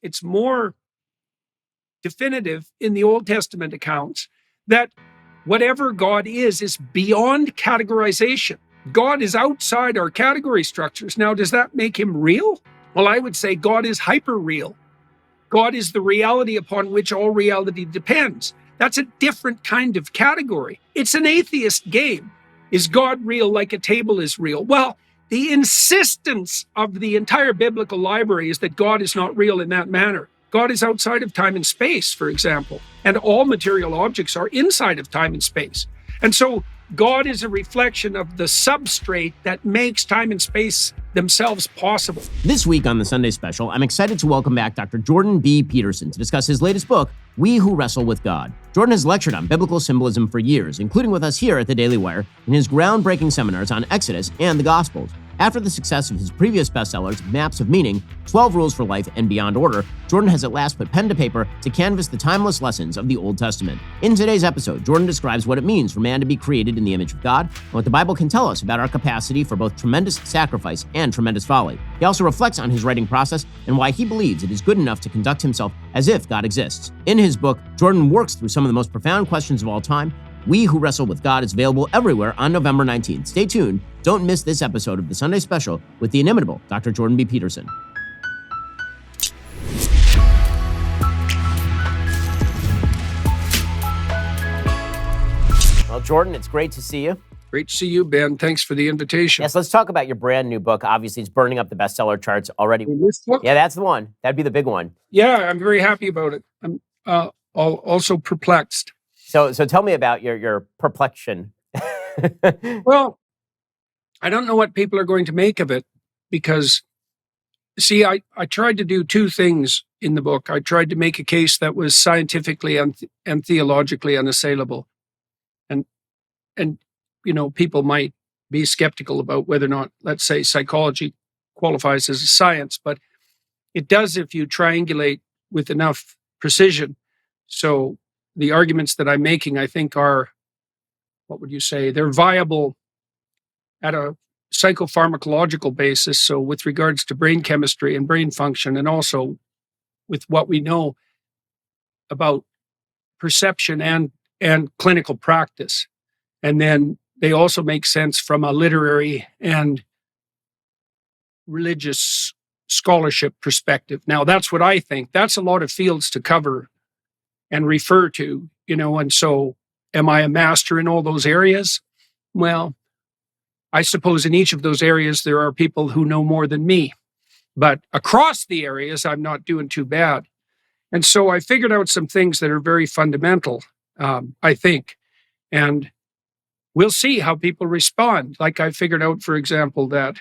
it's more definitive in the Old Testament accounts that whatever God is beyond categorization. God is outside our category structures. Now, does that make him real? Well, I would say God is hyper real. God is the reality upon which all reality depends. That's a different kind of category. It's an atheist game. Is God real like a table is real? Well, the insistence of the entire biblical library is that God is not real in that manner. God is outside of time and space, for example, and all material objects are inside of time and space. And so God is a reflection of the substrate that makes time and space themselves possible. This week on the Sunday Special, I'm excited to welcome back Dr. Jordan B. Peterson to discuss his latest book, We Who Wrestle With God. Jordan has lectured on biblical symbolism for years, including with us here at the Daily Wire in his groundbreaking seminars on Exodus and the Gospels. After the success of his previous bestsellers, Maps of Meaning, 12 Rules for Life, and Beyond Order, Jordan has at last put pen to paper to canvass the timeless lessons of the Old Testament. In today's episode, Jordan describes what it means for man to be created in the image of God and what the Bible can tell us about our capacity for both tremendous sacrifice and tremendous folly. He also reflects on his writing process and why he believes it is good enough to conduct himself as if God exists. In his book, Jordan works through some of the most profound questions of all time. We Who Wrestle With God is available everywhere on November 19th. Stay tuned. Don't miss this episode of the Sunday Special with the inimitable Dr. Jordan B. Peterson. Well, Jordan, it's great to see you. Great to see you, Ben. Thanks for the invitation. Yes, let's talk about your brand new book. Obviously, it's burning up the bestseller charts already. This book? Yeah, that's the one. That'd be the big one. Yeah, I'm very happy about it. I'm also perplexed. So tell me about your perplexion. Well, I don't know what people are going to make of it because, see, I tried to do two things in the book. I tried to make a case that was scientifically and theologically unassailable. And you know, people might be skeptical about whether or not, let's say, psychology qualifies as a science, but it does if you triangulate with enough precision. So the arguments that I'm making, I think, are, what would you say? They're viable at a psychopharmacological basis. So with regards to brain chemistry and brain function, and also with what we know about perception and clinical practice. And then they also make sense from a literary and religious scholarship perspective. Now, that's what I think. That's a lot of fields to cover and refer to, you know, and so am I a master in all those areas? Well, I suppose in each of those areas there are people who know more than me, but across the areas I'm not doing too bad. And so I figured out some things that are very fundamental, I think, and we'll see how people respond. Like I figured out, for example, that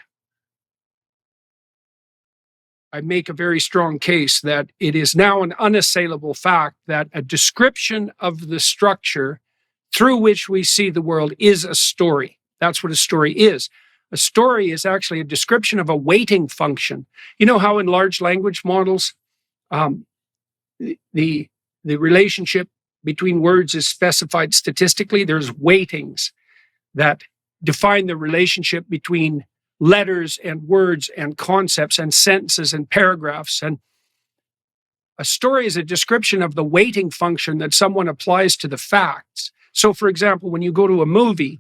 I make a very strong case that it is now an unassailable fact that a description of the structure through which we see the world is a story. That's what a story is. A story is actually a description of a weighting function. You know how in large language models, the relationship between words is specified statistically? There's weightings that define the relationship between letters and words and concepts and sentences and paragraphs. And a story is a description of the weighting function that someone applies to the facts. So, for example, when you go to a movie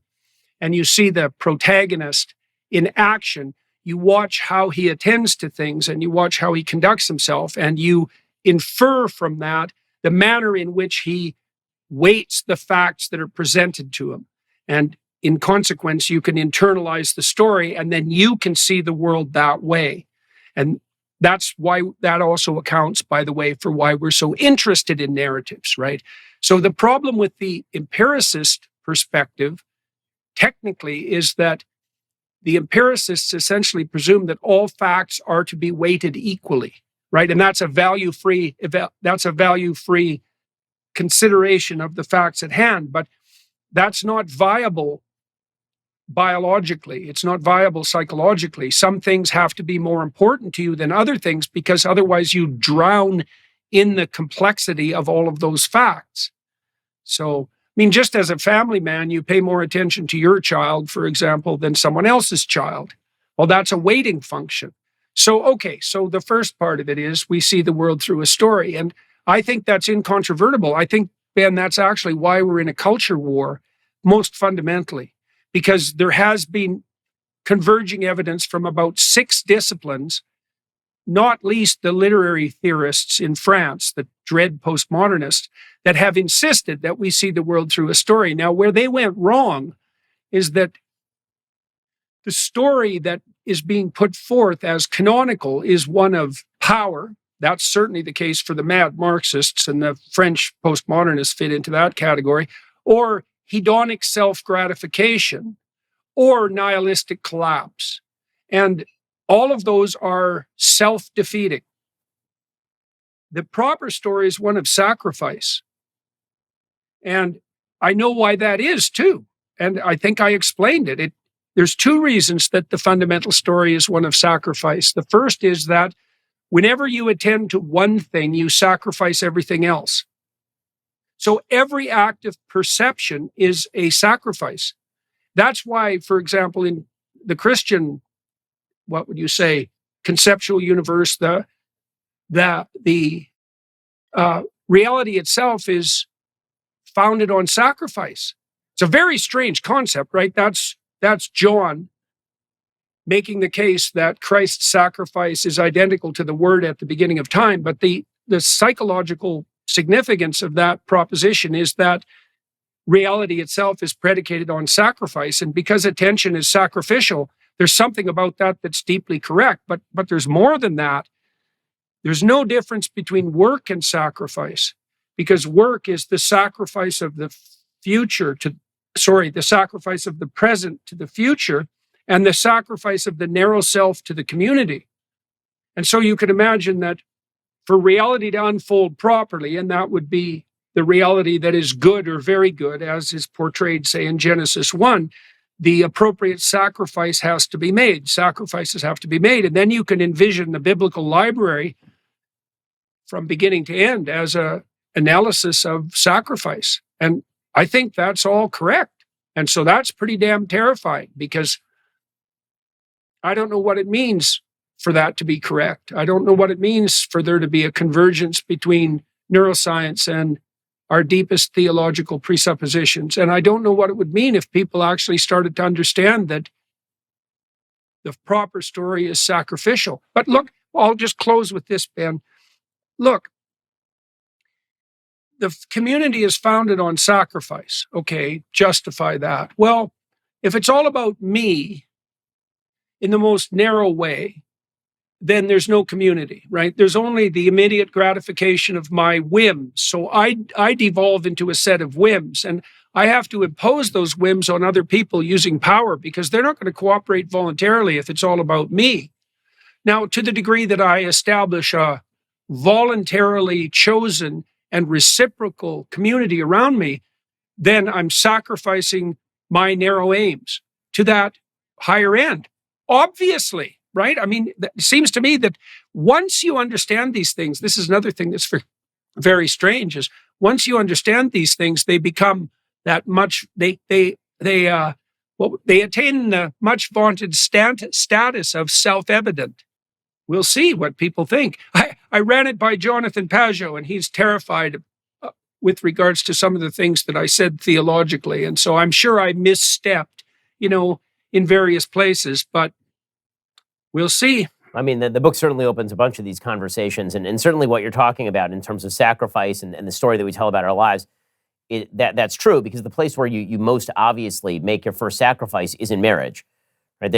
and you see the protagonist in action, you watch how he attends to things and you watch how he conducts himself, and you infer from that the manner in which he weights the facts that are presented to him. And in consequence, you can internalize the story, and then you can see the world that way. And that's why that also accounts, by the way, for why we're so interested in narratives, right? So the problem with the empiricist perspective, technically, is that the empiricists essentially presume that all facts are to be weighted equally, right? And that's a value-free consideration of the facts at hand, but that's not viable biologically. It's not viable psychologically. Some things have to be more important to you than other things, because otherwise you drown in the complexity of all of those facts. So, I mean, just as a family man, you pay more attention to your child, for example, than someone else's child. Well, that's a weighting function. So the first part of it is we see the world through a story. And I think that's incontrovertible. I think, Ben, that's actually why we're in a culture war, most fundamentally, because there has been converging evidence from about 6 disciplines, not least the literary theorists in France, the dread postmodernists, that have insisted that we see the world through a story. Now, where they went wrong is that the story that is being put forth as canonical is one of power. That's certainly the case for the mad Marxists, and the French postmodernists fit into that category, or hedonic self-gratification, or nihilistic collapse. And all of those are self-defeating. The proper story is one of sacrifice. And I know why that is too. And I think I explained it. There's 2 reasons that the fundamental story is one of sacrifice. The first is that whenever you attend to one thing, you sacrifice everything else. So every act of perception is a sacrifice. That's why, for example, in the Christian, what would you say, conceptual universe, the reality itself is founded on sacrifice. It's a very strange concept, right? That's John making the case that Christ's sacrifice is identical to the Word at the beginning of time. But the psychological significance of that proposition is that reality itself is predicated on sacrifice. And because attention is sacrificial, there's something about that that's deeply correct. But there's more than that. There's no difference between work and sacrifice, because work is the sacrifice of the sacrifice of the present to the future, and the sacrifice of the narrow self to the community. And so you can imagine that for reality to unfold properly, and that would be the reality that is good or very good, as is portrayed, say, in Genesis 1, the appropriate sacrifice has to be made. Sacrifices have to be made. And then you can envision the biblical library from beginning to end as an analysis of sacrifice. And I think that's all correct. And so that's pretty damn terrifying, because I don't know what it means for that to be correct. I don't know what it means for there to be a convergence between neuroscience and our deepest theological presuppositions. And I don't know what it would mean if people actually started to understand that the proper story is sacrificial. But look, I'll just close with this, Ben. Look, the community is founded on sacrifice. Okay, justify that. Well, if it's all about me in the most narrow way, then there's no community, right? There's only the immediate gratification of my whims. So I devolve into a set of whims, and I have to impose those whims on other people using power, because they're not going to cooperate voluntarily if it's all about me. Now, to the degree that I establish a voluntarily chosen and reciprocal community around me, then I'm sacrificing my narrow aims to that higher end. Obviously, right? I mean, it seems to me that once you understand these things, this is another thing that's very strange, is once you understand these things, they become that much, they attain the much vaunted status of self-evident. We'll see what people think. I ran it by Jonathan Pajot, and he's terrified with regards to some of the things that I said theologically. And so I'm sure I misstepped, in various places, but we'll see. I mean, the book certainly opens a bunch of these conversations, and certainly what you're talking about in terms of sacrifice and the story that we tell about our lives, that's true, because the place where you most obviously make your first sacrifice is in marriage, right?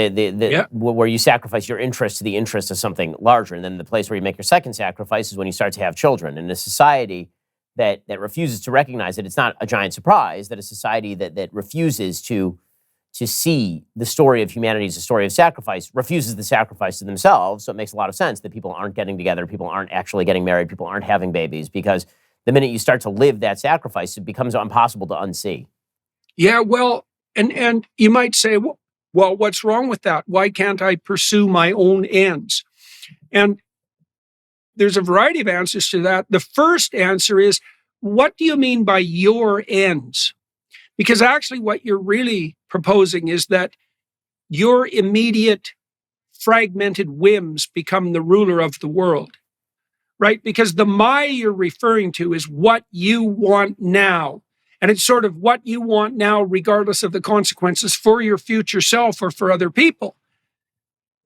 Where you sacrifice your interest to the interest of something larger. And then the place where you make your second sacrifice is when you start to have children. In a society that refuses to recognize it, it's not a giant surprise that a society that refuses to see the story of humanity as a story of sacrifice, refuses the sacrifice to themselves. So it makes a lot of sense that people aren't getting together, people aren't actually getting married, people aren't having babies, because the minute you start to live that sacrifice, it becomes impossible to unsee. Yeah, well, and you might say, well, what's wrong with that? Why can't I pursue my own ends? And there's a variety of answers to that. The first answer is, what do you mean by your ends? Because actually what you're really proposing is that your immediate fragmented whims become the ruler of the world, right? Because the my you're referring to is what you want now. And it's sort of what you want now, regardless of the consequences for your future self or for other people.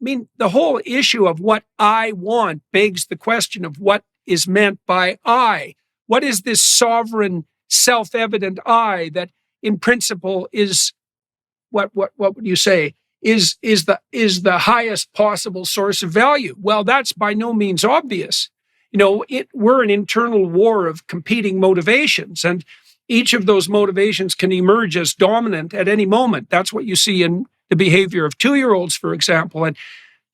I mean, the whole issue of what I want begs the question of what is meant by I. What is this sovereign, self-evident I that in principle is what would you say is the highest possible source of value? Well, that's by no means obvious. We're an internal war of competing motivations, and each of those motivations can emerge as dominant at any moment. That's what you see in the behavior of 2-year-olds, for example. And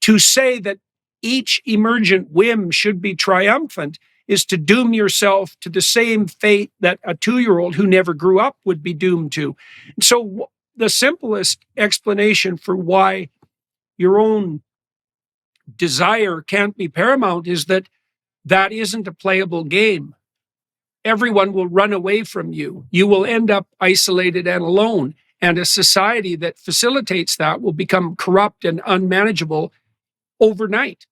to say that each emergent whim should be triumphant is to doom yourself to the same fate that a 2-year-old who never grew up would be doomed to. And so the simplest explanation for why your own desire can't be paramount is that isn't a playable game. Everyone will run away from you. You will end up isolated and alone. And a society that facilitates that will become corrupt and unmanageable overnight.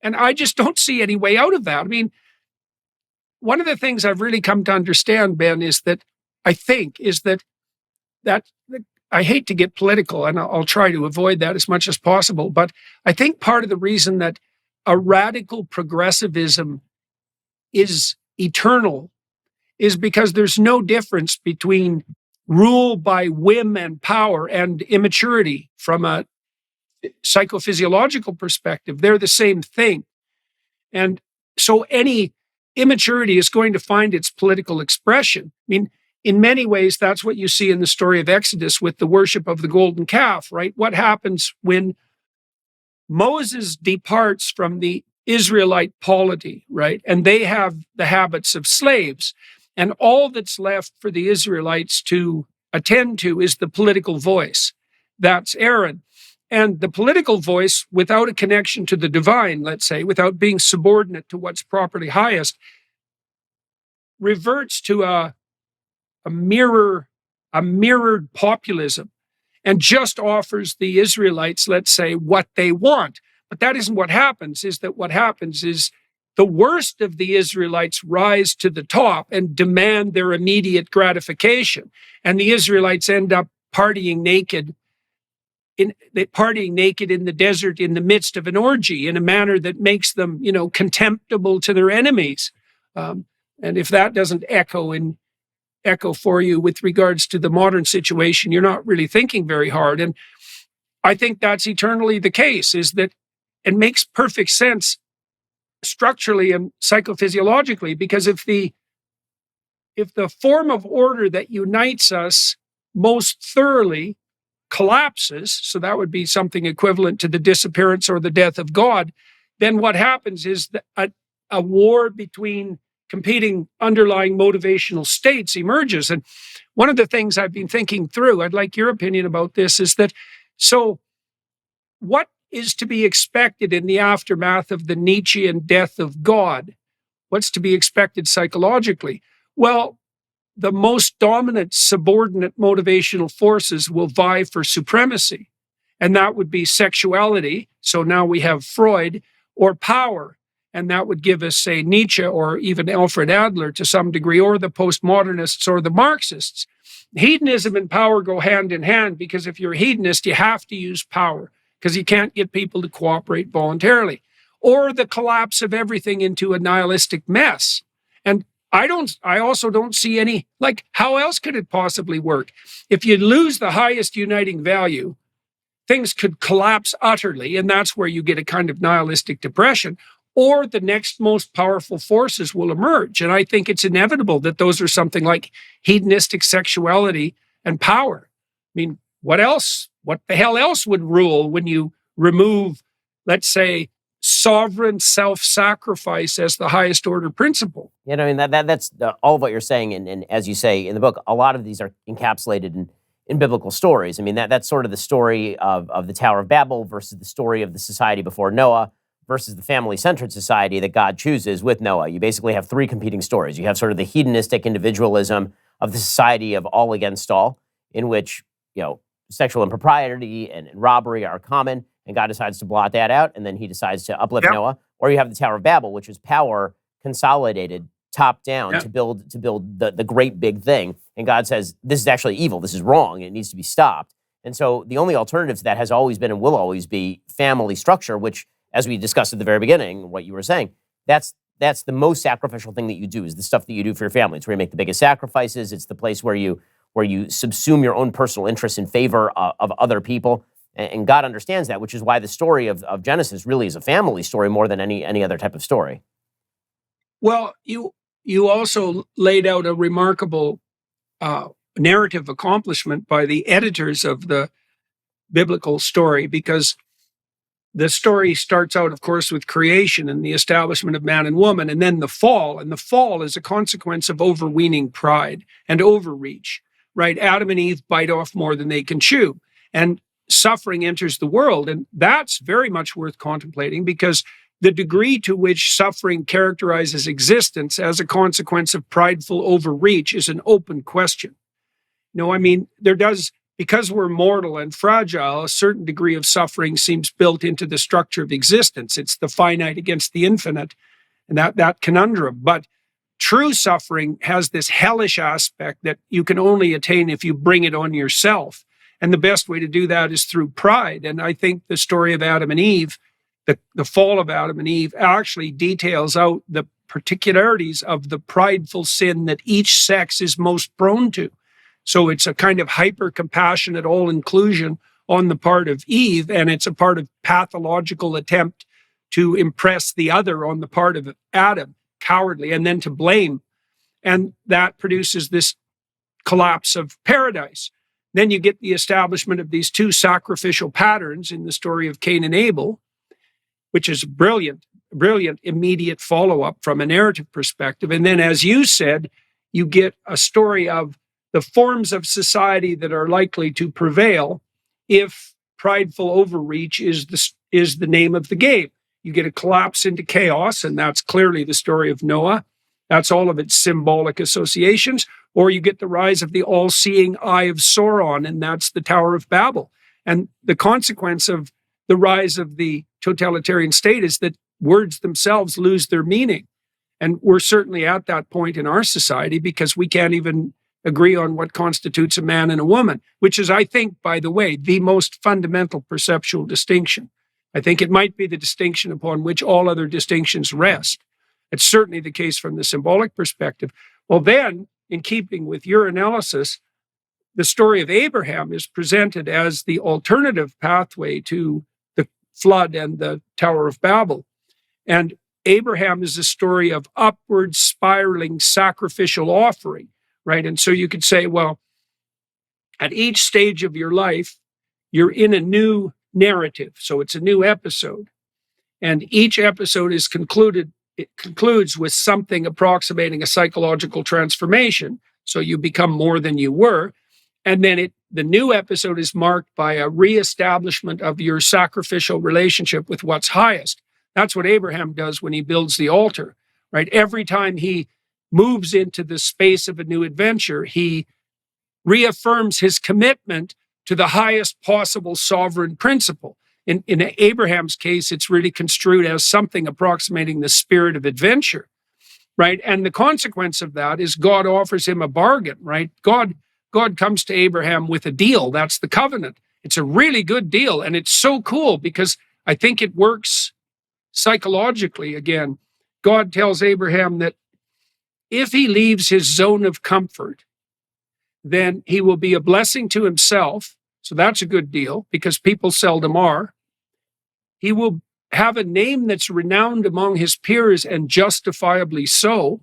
And I just don't see any way out of that. I mean, one of the things I've really come to understand, Ben, is that I hate to get political, and I'll try to avoid that as much as possible, but I think part of the reason that a radical progressivism is eternal is because there's no difference between rule by whim and power and immaturity from a psychophysiological perspective. They're the same thing. And so any immaturity is going to find its political expression. I mean, in many ways, that's what you see in the story of Exodus with the worship of the golden calf, right? What happens when Moses departs from the Israelite polity, right? And they have the habits of slaves. And all that's left for the Israelites to attend to is the political voice. That's Aaron. And the political voice, without a connection to the divine, let's say, without being subordinate to what's properly highest, reverts to a mirrored populism and just offers the Israelites, let's say, what they want. But that isn't what happens. What happens is the worst of the Israelites rise to the top and demand their immediate gratification. And the Israelites end up partying naked in the desert in the midst of an orgy in a manner that makes them, contemptible to their enemies. And if that doesn't echo for you with regards to the modern situation, you're not really thinking very hard. And I think that's eternally the case, is that it makes perfect sense structurally and psychophysiologically, because if the form of order that unites us most thoroughly collapses, so that would be something equivalent to the disappearance or the death of God, then what happens is that a war between competing underlying motivational states emerges. And one of the things I've been thinking through, I'd like your opinion about this, is that, so what is to be expected in the aftermath of the Nietzschean death of God? What's to be expected psychologically? Well, the most dominant subordinate motivational forces will vie for supremacy. And that would be sexuality. So now we have Freud, or power. And that would give us, say, Nietzsche or even Alfred Adler to some degree, or the postmodernists or the Marxists. Hedonism and power go hand in hand, because if you're a hedonist, you have to use power because you can't get people to cooperate voluntarily. Or the collapse of everything into a nihilistic mess. And I also don't see any, how else could it possibly work? If you lose the highest uniting value, things could collapse utterly, and that's where you get a kind of nihilistic depression, or the next most powerful forces will emerge. And I think it's inevitable that those are something like hedonistic sexuality and power. I mean, what else? What the hell else would rule when you remove, let's say, sovereign self-sacrifice as the highest order principle? Yeah, I mean, that's all of what you're saying. And as you say in the book, a lot of these are encapsulated in biblical stories. I mean, that's sort of the story of the Tower of Babel versus the story of the society before Noah versus the family-centered society that God chooses with Noah. You basically have three competing stories. You have sort of the hedonistic individualism of the society of all against all, in which, sexual impropriety and robbery are common. and God decides to blot that out, and then he decides to uplift Yep. Noah. Or you have the Tower of Babel, which is power consolidated top down Yep. to build the great big thing. And God says, this is actually evil. This is wrong. It needs to be stopped. And so the only alternative to that has always been and will always be family structure, which, as we discussed at the very beginning, what you were saying, that's the most sacrificial thing that you do, is the stuff that you do for your family. It's where you make the biggest sacrifices. It's the place where you subsume your own personal interests in favor of other people. And God understands that, which is why the story of Genesis really is a family story more than any other type of story. Well, you also laid out a remarkable narrative accomplishment by the editors of the biblical story, because the story starts out, of course, with creation and the establishment of man and woman, and then the fall. And the fall is a consequence of overweening pride and overreach, right? Adam and Eve bite off more than they can chew, and suffering enters the world. And that's very much worth contemplating, because the degree to which suffering characterizes existence as a consequence of prideful overreach is an open question. No, I mean, because we're mortal and fragile, a certain degree of suffering seems built into the structure of existence. It's the finite against the infinite, and that conundrum. But true suffering has this hellish aspect that you can only attain if you bring it on yourself. And the best way to do that is through pride. And I think the story of Adam and Eve, the fall of Adam and Eve, actually details out the particularities of the prideful sin that each sex is most prone to. So it's a kind of hyper-compassionate all-inclusion on the part of Eve, and it's a part of pathological attempt to impress the other on the part of Adam, cowardly, and then to blame. And that produces this collapse of paradise. Then you get the establishment of these two sacrificial patterns in the story of Cain and Abel, which is brilliant immediate follow-up from a narrative perspective. And then, as you said, you get a story of the forms of society that are likely to prevail if prideful overreach is the name of the game. You get a collapse into chaos, and that's clearly the story of Noah. That's all of its symbolic associations. Or you get the rise of the all-seeing eye of Sauron, and that's the Tower of Babel. And the consequence of the rise of the totalitarian state is that words themselves lose their meaning. And we're certainly at that point in our society, because we can't even agree on what constitutes a man and a woman, which is, I think, by the way, the most fundamental perceptual distinction. I think it might be the distinction upon which all other distinctions rest. It's certainly the case from the symbolic perspective. Well, then, in keeping with your analysis, the story of Abraham is presented as the alternative pathway to the flood and the Tower of Babel. And Abraham is a story of upward spiraling sacrificial offering, right? And so you could say, well, at each stage of your life, you're in a new narrative. So it's a new episode. And each episode it concludes with something approximating a psychological transformation. So you become more than you were. And then the new episode is marked by a reestablishment of your sacrificial relationship with what's highest. That's what Abraham does when he builds the altar, right? Every time he moves into the space of a new adventure, he reaffirms his commitment to the highest possible sovereign principle. In Abraham's case, it's really construed as something approximating the spirit of adventure, right? And the consequence of that is God offers him a bargain, right? God comes to Abraham with a deal. That's the covenant. It's a really good deal. And it's so cool because I think it works psychologically. Again, God tells Abraham that if he leaves his zone of comfort, then he will be a blessing to himself. So that's a good deal because people seldom are. He will have a name that's renowned among his peers and justifiably so.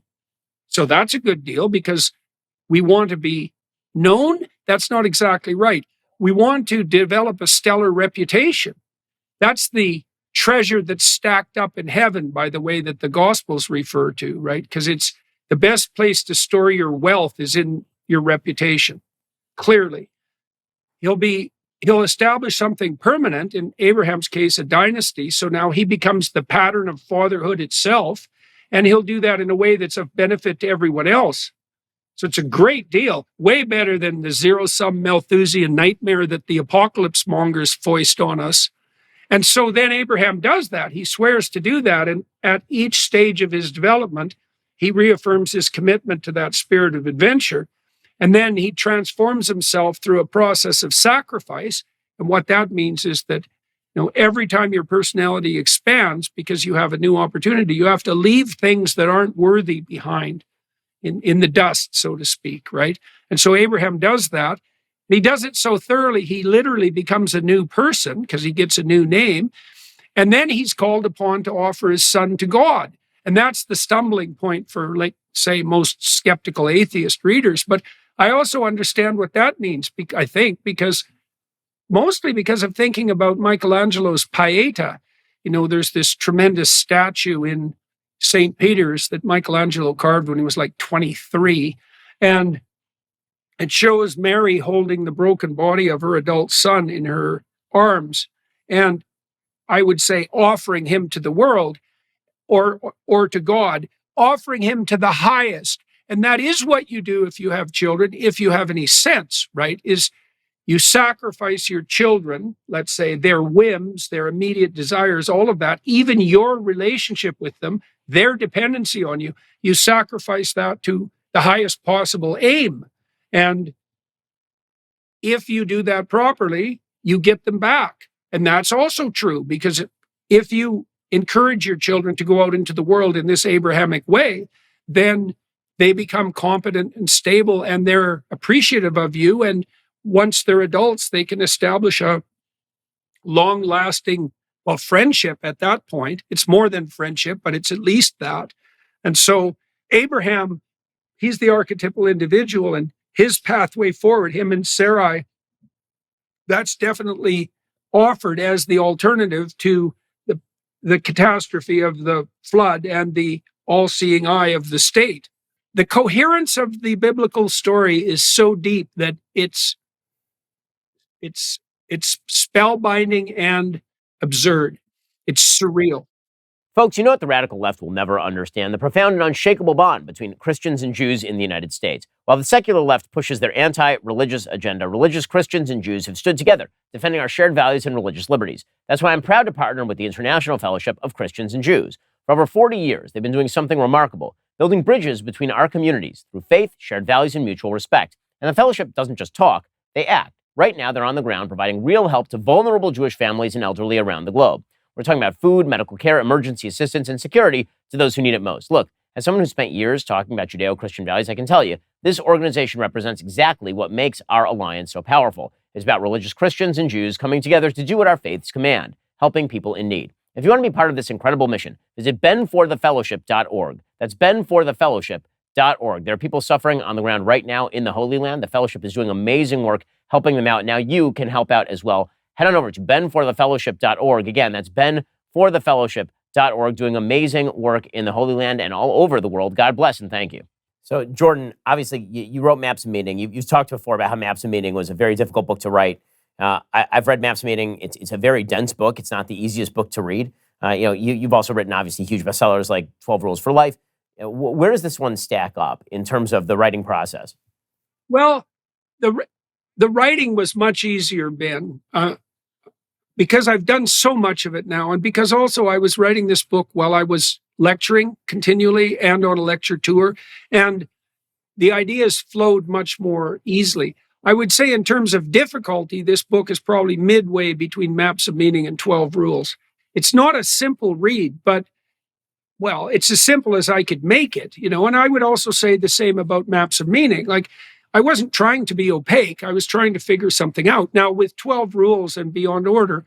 So that's a good deal because we want to be known. That's not exactly right. We want to develop a stellar reputation. That's the treasure that's stacked up in heaven, by the way, that the Gospels refer to, right? Because it's the best place to store your wealth is in your reputation. Clearly, he'll establish something permanent, in Abraham's case, a dynasty. So now he becomes the pattern of fatherhood itself, and he'll do that in a way that's of benefit to everyone else. So it's a great deal, way better than the zero-sum Malthusian nightmare that the apocalypse mongers foist on us. And so then Abraham does that. He swears to do that. And at each stage of his development, he reaffirms his commitment to that spirit of adventure. And then he transforms himself through a process of sacrifice. And what that means is that, every time your personality expands because you have a new opportunity, you have to leave things that aren't worthy behind in the dust, so to speak, right? And so Abraham does that. He does it so thoroughly, he literally becomes a new person because he gets a new name. And then he's called upon to offer his son to God. And that's the stumbling point for, like, say, most skeptical atheist readers. But I also understand what that means, I think, mostly because of thinking about Michelangelo's Pieta. There's this tremendous statue in St. Peter's that Michelangelo carved when he was like 23. And it shows Mary holding the broken body of her adult son in her arms. And I would say offering him to the world or to God, offering him to the highest. And that is what you do if you have children, if you have any sense, right? Is you sacrifice your children, let's say their whims, their immediate desires, all of that, even your relationship with them, their dependency on you, you sacrifice that to the highest possible aim. And if you do that properly, you get them back. And that's also true, because if you encourage your children to go out into the world in this Abrahamic way, then they become competent and stable and they're appreciative of you. And once they're adults, they can establish a long-lasting, friendship at that point. It's more than friendship, but it's at least that. And so Abraham, he's the archetypal individual, and his pathway forward, him and Sarai, that's definitely offered as the alternative to the catastrophe of the flood and the all-seeing eye of the state. The coherence of the biblical story is so deep that it's spellbinding and absurd. It's surreal. Folks, you know what the radical left will never understand? The profound and unshakable bond between Christians and Jews in the United States. While the secular left pushes their anti-religious agenda, religious Christians and Jews have stood together, defending our shared values and religious liberties. That's why I'm proud to partner with the International Fellowship of Christians and Jews. For over 40 years, they've been doing something remarkable, building bridges between our communities through faith, shared values, and mutual respect. And the fellowship doesn't just talk, they act. Right now, they're on the ground providing real help to vulnerable Jewish families and elderly around the globe. We're talking about food, medical care, emergency assistance, and security to those who need it most. Look, as someone who spent years talking about Judeo-Christian values, I can tell you, this organization represents exactly what makes our alliance so powerful. It's about religious Christians and Jews coming together to do what our faiths command, helping people in need. If you want to be part of this incredible mission, visit benforthefellowship.org. That's benforthefellowship.org. There are people suffering on the ground right now in the Holy Land. The fellowship is doing amazing work helping them out. Now you can help out as well. Head on over to benforthefellowship.org. Again, that's benforthefellowship.org, doing amazing work in the Holy Land and all over the world. God bless and thank you. So, Jordan, obviously, you wrote Maps of Meaning. You've talked before about how Maps of Meaning was a very difficult book to write. I've read Maps of Meaning. It's a very dense book. It's not the easiest book to read. You've also written, obviously, huge bestsellers like 12 Rules for Life. Where does this one stack up in terms of the writing process? Well, the writing was much easier, Ben, because I've done so much of it now, and because also I was writing this book while I was lecturing continually and on a lecture tour, and the ideas flowed much more easily. I would say in terms of difficulty, this book is probably midway between Maps of Meaning and 12 Rules. It's not a simple read, but, well, it's as simple as I could make it, and I would also say the same about Maps of Meaning. Like, I wasn't trying to be opaque. I was trying to figure something out. Now, with 12 Rules and Beyond Order,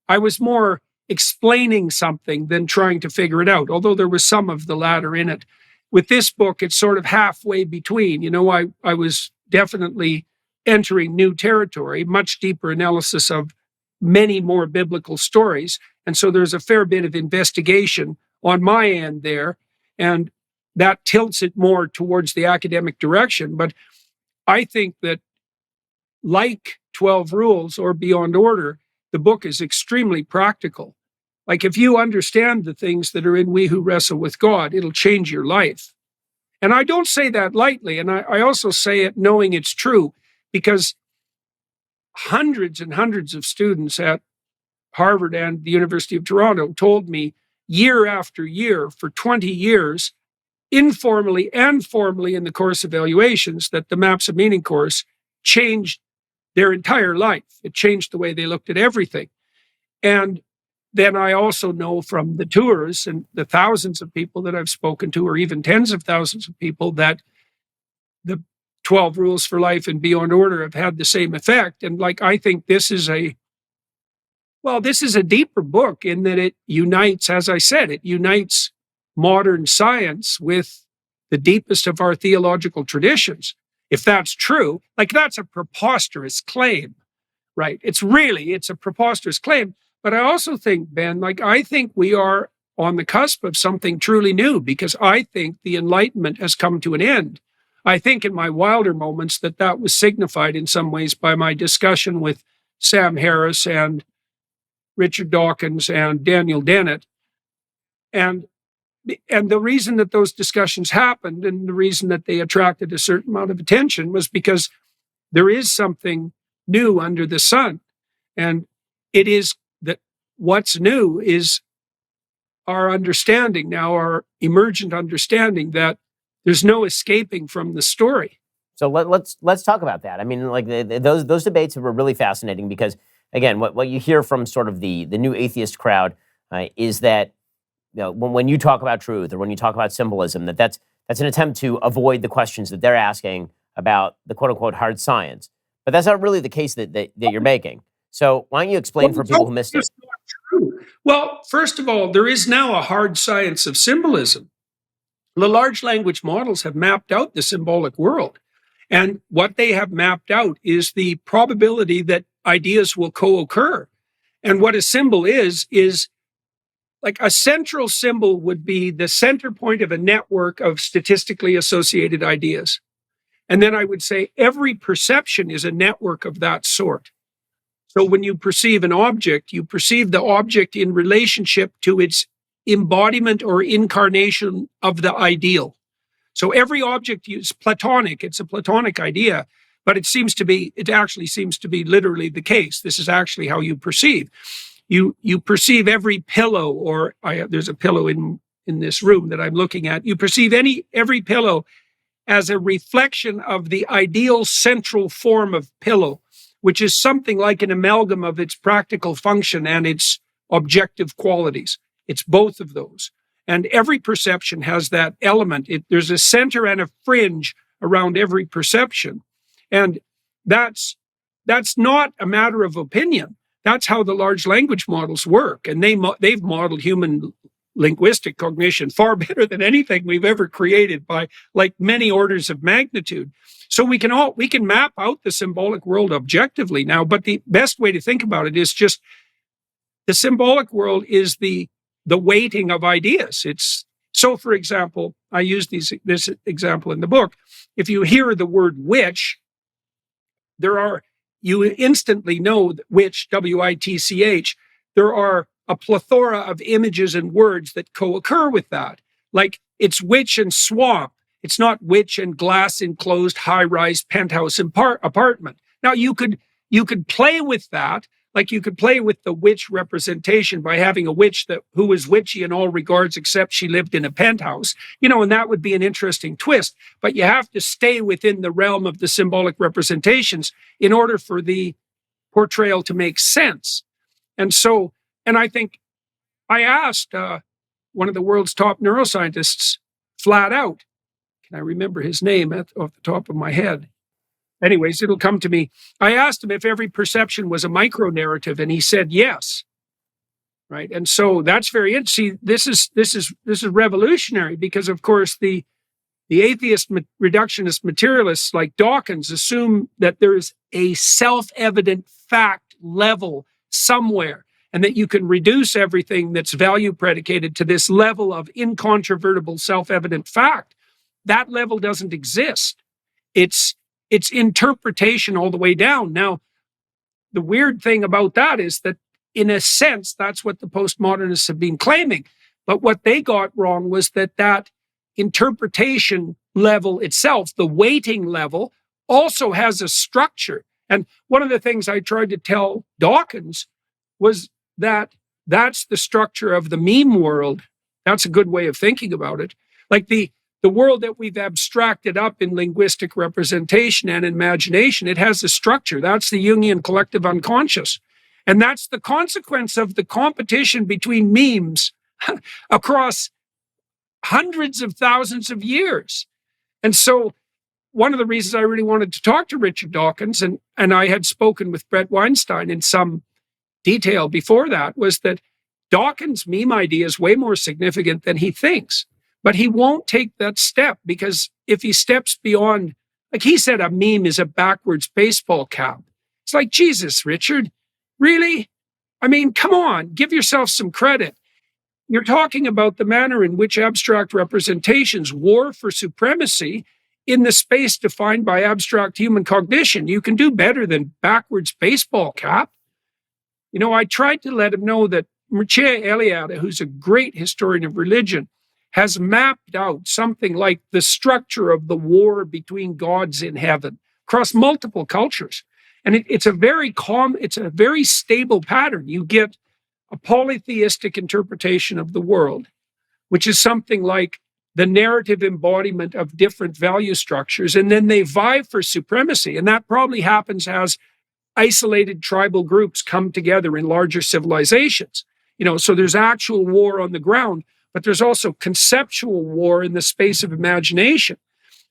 I was more explaining something than trying to figure it out, although there was some of the latter in it. With this book, it's sort of halfway between. I was definitely entering new territory, much deeper analysis of many more biblical stories. And so there's a fair bit of investigation on my end there, and that tilts it more towards the academic direction. But I think that, like 12 Rules or Beyond Order, the book is extremely practical. Like, if you understand the things that are in We Who Wrestle With God, it'll change your life. And I don't say that lightly, and I also say it knowing it's true, because hundreds and hundreds of students at Harvard and the University of Toronto told me year after year for 20 years, informally and formally in the course evaluations, that the Maps of Meaning course changed their entire life. It changed the way they looked at everything. And then I also know from the tours and the thousands of people that I've spoken to, or even tens of thousands of people, that the 12 Rules for Life and Beyond Order have had the same effect. And I think this is a deeper book in that it unites, as I said, it unites modern science with the deepest of our theological traditions. If that's true, that's a preposterous claim, right? It's a preposterous claim. But I also think, Ben, I think we are on the cusp of something truly new, because I think the Enlightenment has come to an end. I think in my wilder moments that was signified in some ways by my discussion with Sam Harris and Richard Dawkins and Daniel Dennett. And the reason that those discussions happened and the reason that they attracted a certain amount of attention was because there is something new under the sun. And it is that what's new is our understanding now, our emergent understanding that there's no escaping from the story. So let's talk about that. I mean, those debates were really fascinating because, again, what you hear from sort of the new atheist crowd is that, when you talk about truth or when you talk about symbolism, that's an attempt to avoid the questions that they're asking about the quote unquote hard science. But that's not really the case that you're making. So why don't you explain for people who missed it? Not true. Well, first of all, there is now a hard science of symbolism. The large language models have mapped out the symbolic world. And what they have mapped out is the probability that ideas will co-occur. And what a symbol is a central symbol would be the center point of a network of statistically associated ideas. And then I would say every perception is a network of that sort. So when you perceive an object, you perceive the object in relationship to its embodiment or incarnation of the ideal. So every object is Platonic. It's a Platonic idea, but it actually seems to be literally the case. This is actually how you perceive. You perceive every pillow, there's a pillow in this room that I'm looking at. You perceive every pillow as a reflection of the ideal central form of pillow, which is something like an amalgam of its practical function and its objective qualities. It's both of those. And every perception has that element. There's a center and a fringe around every perception. And that's not a matter of opinion. That's how the large language models work. And they've modeled human linguistic cognition far better than anything we've ever created by many orders of magnitude. So we can map out the symbolic world objectively now, but the best way to think about it is just the symbolic world is the weighting of ideas. So, for example, I use this example in the book. If you hear the word witch, you instantly know that witch, W-I-T-C-H, there are a plethora of images and words that co-occur with that. It's witch and swamp. It's not witch and glass enclosed high-rise penthouse apartment. Now, you could play with that. You could play with the witch representation by having a witch who was witchy in all regards except she lived in a penthouse, and that would be an interesting twist. But you have to stay within the realm of the symbolic representations in order for the portrayal to make sense. And I think I asked one of the world's top neuroscientists flat out, can I remember his name off the top of my head? Anyways, it'll come to me. I asked him if every perception was a micro-narrative, and he said yes. Right, and so that's very interesting. This is revolutionary because, of course, the atheist reductionist materialists like Dawkins assume that there is a self-evident fact level somewhere, and that you can reduce everything that's value predicated to this level of incontrovertible self-evident fact. That level doesn't exist. It's interpretation all the way down. Now, the weird thing about that is that, in a sense, that's what the postmodernists have been claiming. But what they got wrong was that interpretation level itself, the weighting level, also has a structure. And one of the things I tried to tell Dawkins was that's the structure of the meme world. That's a good way of thinking about it. Like the world that we've abstracted up in linguistic representation and imagination, it has a structure. That's the Jungian collective unconscious. And that's the consequence of the competition between memes across hundreds of thousands of years. And so one of the reasons I really wanted to talk to Richard Dawkins, and I had spoken with Brett Weinstein in some detail before that, was that Dawkins' meme idea is way more significant than he thinks. But he won't take that step, because if he steps beyond, like he said, a meme is a backwards baseball cap. It's like, Jesus, Richard, really? I mean, come on, give yourself some credit. You're talking about the manner in which abstract representations war for supremacy in the space defined by abstract human cognition. You can do better than backwards baseball cap. You know, I tried to let him know that Mircea Eliade, who's a great historian of religion, has mapped out something like the structure of the war between gods in heaven across multiple cultures. And it's a very stable pattern. You get a polytheistic interpretation of the world, which is something like the narrative embodiment of different value structures, and then they vie for supremacy. And that probably happens as isolated tribal groups come together in larger civilizations. You know, so there's actual war on the ground, but there's also conceptual war in the space of imagination.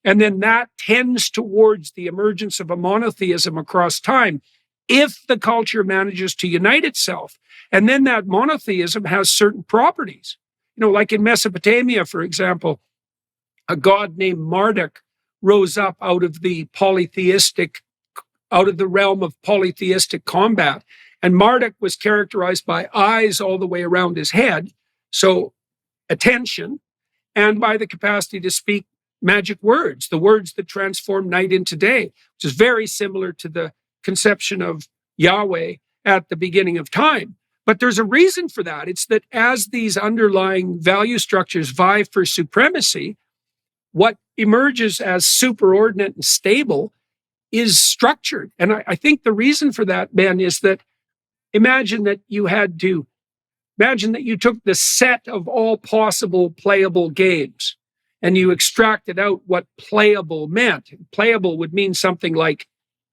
And then that tends towards the emergence of a monotheism across time, if the culture manages to unite itself. And then that monotheism has certain properties. You know, like in Mesopotamia, for example, a god named Marduk rose up out of the realm of polytheistic combat. And Marduk was characterized by eyes all the way around his head, so attention, and by the capacity to speak magic words, the words that transform night into day, which is very similar to the conception of Yahweh at the beginning of time. But there's a reason for that. It's that as these underlying value structures vie for supremacy, what emerges as superordinate and stable is structured. And I think the reason for that, Ben, is that imagine that you took the set of all possible playable games and you extracted out what playable meant. Playable would mean something like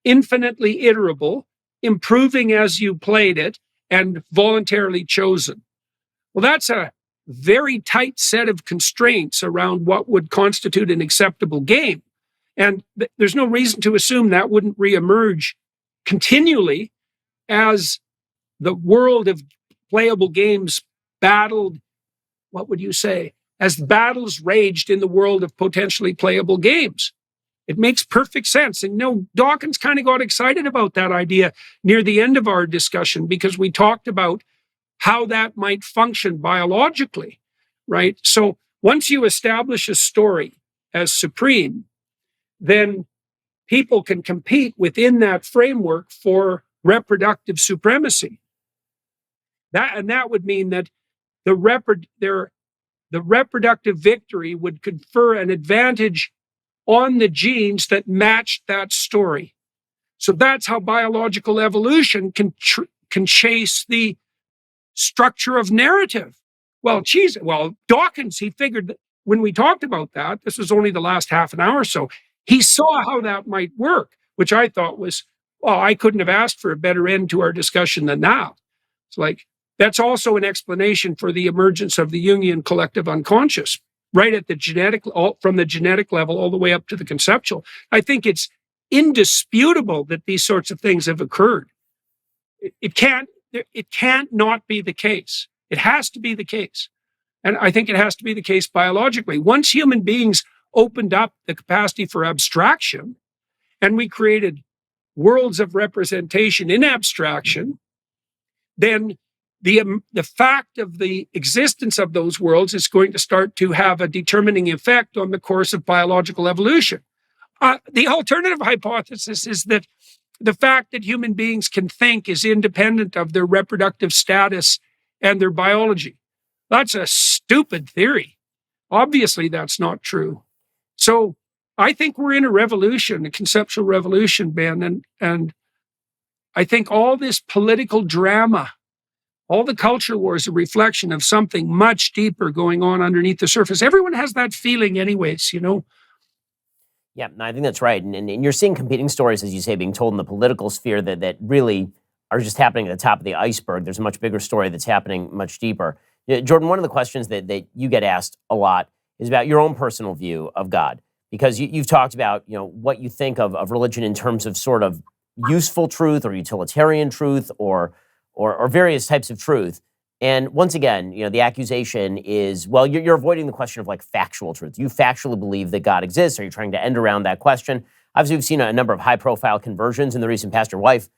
infinitely iterable, improving as you played it, and voluntarily chosen. Well, that's a very tight set of constraints around what would constitute an acceptable game. And there's no reason to assume that wouldn't reemerge continually as the world of playable games battled, what would you say, as battles raged in the world of potentially playable games. It makes perfect sense. And Dawkins kind of got excited about that idea near the end of our discussion, because we talked about how that might function biologically, right? So once you establish a story as supreme, then people can compete within that framework for reproductive supremacy. That would mean that the reproductive victory would confer an advantage on the genes that matched that story. So that's how biological evolution can chase the structure of narrative. Well, Dawkins, he figured that when we talked about that, this was only the last half an hour or so, he saw how that might work, which I thought was, I couldn't have asked for a better end to our discussion than that. It's like, that's also an explanation for the emergence of the Jungian collective unconscious, right at the from the genetic level all the way up to the conceptual. I think it's indisputable that these sorts of things have occurred. It can't not be the case. It has to be the case. And I think it has to be the case biologically. Once human beings opened up the capacity for abstraction, and we created worlds of representation in abstraction, then the fact of the existence of those worlds is going to start to have a determining effect on the course of biological evolution. The alternative hypothesis is that the fact that human beings can think is independent of their reproductive status and their biology. That's a stupid theory. Obviously, that's not true. So I think we're in a revolution, a conceptual revolution, Ben, and I think all this political drama all the culture war is a reflection of something much deeper going on underneath the surface. Everyone has that feeling anyways, Yeah, no, I think that's right. And you're seeing competing stories, as you say, being told in the political sphere that really are just happening at the top of the iceberg. There's a much bigger story that's happening much deeper. Jordan, one of the questions that you get asked a lot is about your own personal view of God, because you've talked about, what you think of religion in terms of sort of useful truth or utilitarian truth or various types of truth. And once again, the accusation is, well, you're avoiding the question of like factual truth. Do you factually believe that God exists? Are you trying to end around that question? Obviously, we've seen a number of high-profile conversions in the recent pastor wife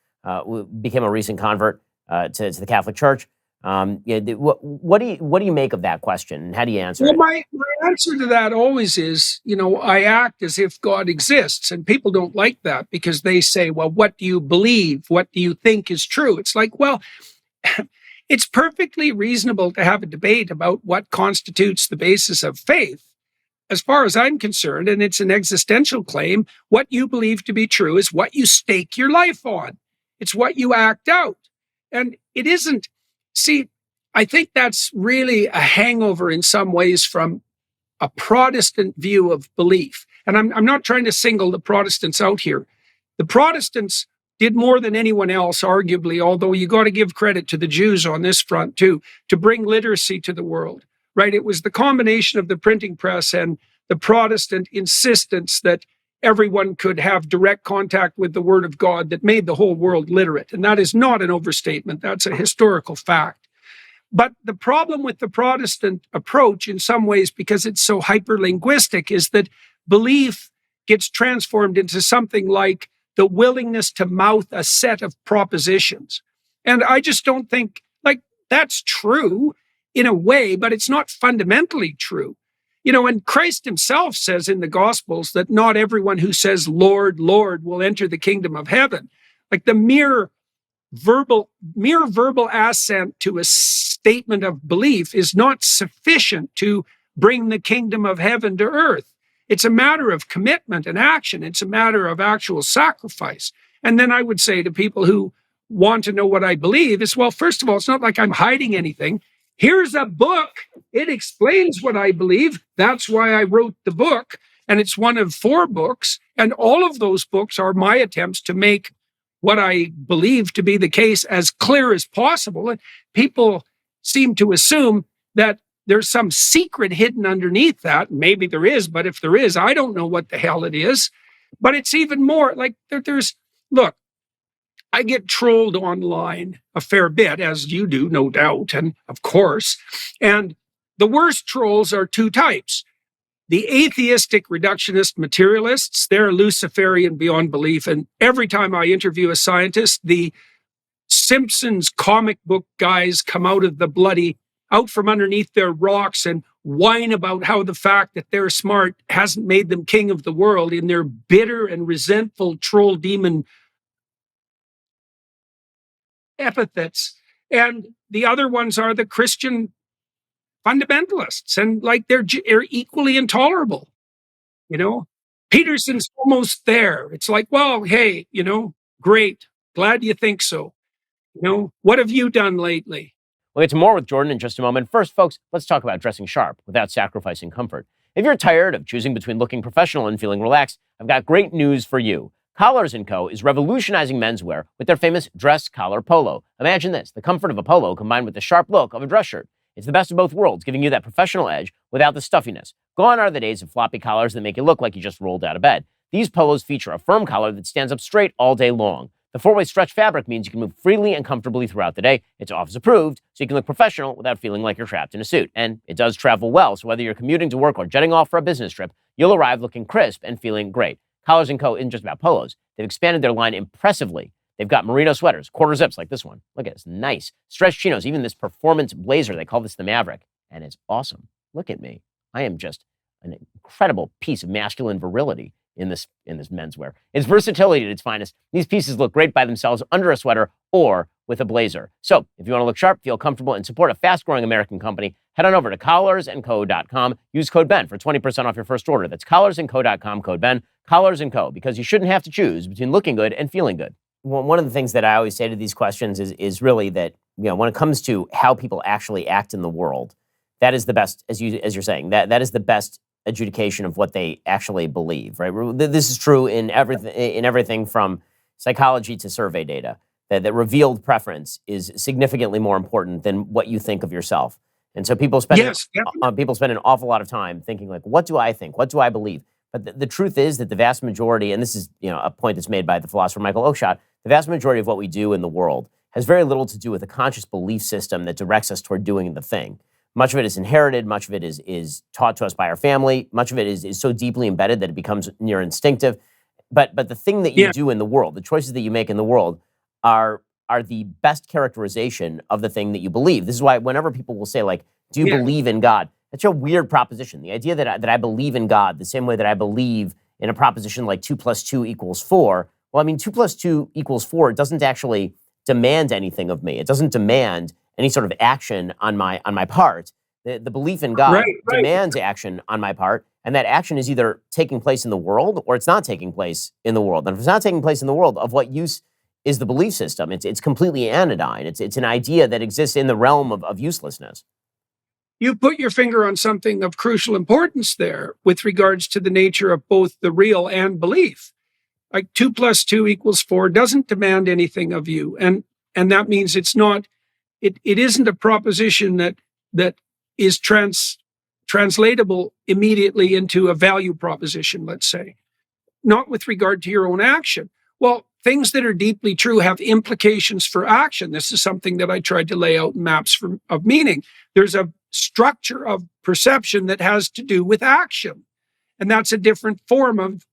became a recent convert to the Catholic Church. What do you make of that question, and how do you answer Well, it? my answer to that always is, I act as if God exists, and people don't like that because they say, well, what do you believe? What do you think is true? It's like, well, it's perfectly reasonable to have a debate about what constitutes the basis of faith. As far as I'm concerned, and it's an existential claim, what you believe to be true is what you stake your life on. It's what you act out. And it isn't, see, I think that's really a hangover in some ways from a Protestant view of belief. And I'm not trying to single the Protestants out here. The Protestants did more than anyone else, arguably, although you got to give credit to the Jews on this front too, to bring literacy to the world, right? It was the combination of the printing press and the Protestant insistence that everyone could have direct contact with the Word of God that made the whole world literate. And that is not an overstatement. That's a historical fact. But the problem with the Protestant approach, in some ways, because it's so hyperlinguistic, is that belief gets transformed into something like the willingness to mouth a set of propositions. And I just don't think, that's true in a way, but it's not fundamentally true. And Christ himself says in the Gospels that not everyone who says, Lord, Lord, will enter the kingdom of heaven. Like the mere verbal assent to a statement of belief is not sufficient to bring the kingdom of heaven to earth. It's a matter of commitment and action. It's a matter of actual sacrifice. And then I would say to people who want to know what I believe is, well, first of all, it's not like I'm hiding anything. Here's a book. It explains what I believe. That's why I wrote the book. And it's one of 4 books. And all of those books are my attempts to make what I believe to be the case as clear as possible. And people seem to assume that there's some secret hidden underneath that. Maybe there is, but if there is, I don't know what the hell it is. But it's even more like look, I get trolled online a fair bit, as you do, no doubt, and of course. And the worst trolls are 2 types. The atheistic reductionist materialists, they're Luciferian beyond belief. And every time I interview a scientist, the Simpsons comic book guys come out from underneath their rocks and whine about how the fact that they're smart hasn't made them king of the world in their bitter and resentful troll demon epithets. And the other ones are the Christian fundamentalists, and they're equally intolerable. Peterson's almost there. It's like, well, hey, great, glad you think so. What have you done lately? We'll get to more with Jordan in just a moment. First, folks, let's talk about dressing sharp without sacrificing comfort. If you're tired of choosing between looking professional and feeling relaxed, I've got great news for you. Collars & Co. is revolutionizing menswear with their famous dress collar polo. Imagine this, the comfort of a polo combined with the sharp look of a dress shirt. It's the best of both worlds, giving you that professional edge without the stuffiness. Gone are the days of floppy collars that make you look like you just rolled out of bed. These polos feature a firm collar that stands up straight all day long. The 4-way stretch fabric means you can move freely and comfortably throughout the day. It's office approved, so you can look professional without feeling like you're trapped in a suit. And it does travel well, so whether you're commuting to work or jetting off for a business trip, you'll arrive looking crisp and feeling great. Collars & Co. isn't just about polos. They've expanded their line impressively. They've got merino sweaters, quarter zips like this one. Look at this, nice. Stretch chinos, even this performance blazer. They call this the Maverick, and it's awesome. Look at me. I am just an incredible piece of masculine virility in this menswear. It's versatility at its finest. These pieces look great by themselves under a sweater or with a blazer. So if you want to look sharp, feel comfortable, and support a fast-growing American company, head on over to collarsandco.com. Use code BEN for 20% off your first order. That's collarsandco.com, code BEN. Collars & Co., because you shouldn't have to choose between looking good and feeling good. Well, one of the things that I always say to these questions is really that when it comes to how people actually act in the world, that is the best, as you're saying, that is the best adjudication of what they actually believe, right? This is true in everything from psychology to survey data. That revealed preference is significantly more important than what you think of yourself. And so people spend an awful lot of time thinking, like, what do I think? What do I believe? But the truth is that the vast majority, and this is a point that's made by the philosopher Michael Oakeshott, the vast majority of what we do in the world has very little to do with a conscious belief system that directs us toward doing the thing. Much of it is inherited. Much of it is taught to us by our family. Much of it is so deeply embedded that it becomes near instinctive. But the thing that you do in the world, the choices that you make in the world, are the best characterization of the thing that you believe. This is why whenever people will say, like, do you believe in God? That's a weird proposition. The idea that I believe in God the same way that I believe in a proposition like 2 + 2 = 4. Well, I mean, 2 + 2 = 4 doesn't actually demand anything of me. It doesn't demand any sort of action on my part. The belief in God demands action on my part, and that action is either taking place in the world or it's not taking place in the world. And if it's not taking place in the world, of what use is the belief system? It's completely anodyne. It's an idea that exists in the realm of uselessness. You put your finger on something of crucial importance there with regards to the nature of both the real and belief. Like 2 + 2 = 4 doesn't demand anything of you. And that means it isn't a proposition that is translatable immediately into a value proposition, let's say, not with regard to your own action. Well, things that are deeply true have implications for action. This is something that I tried to lay out in maps of meaning. There's a structure of perception that has to do with action. And that's a different form of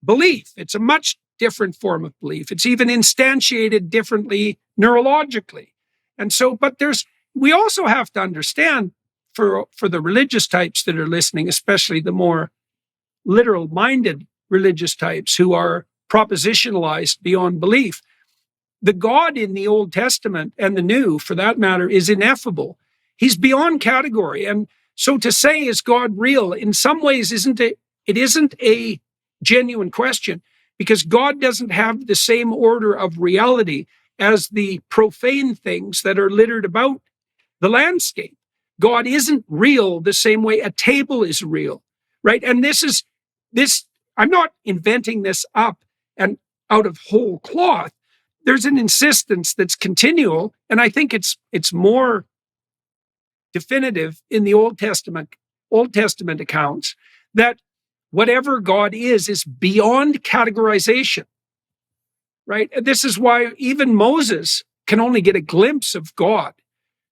belief. It's a much different form of belief. It's even instantiated differently neurologically. And so, but we also have to understand for the religious types that are listening, especially the more literal-minded religious types who are propositionalized beyond belief, the God in the Old Testament and the New, for that matter, is ineffable. He's beyond category. And so to say, is God real, in some ways it isn't a genuine question, because God doesn't have the same order of reality as the profane things that are littered about the landscape. God isn't real the same way a table is real, right? And this, I'm not inventing this up and out of whole cloth. There's an insistence that's continual, and I think it's more definitive in the Old Testament accounts that whatever God is beyond categorization, right? This is why even Moses can only get a glimpse of God.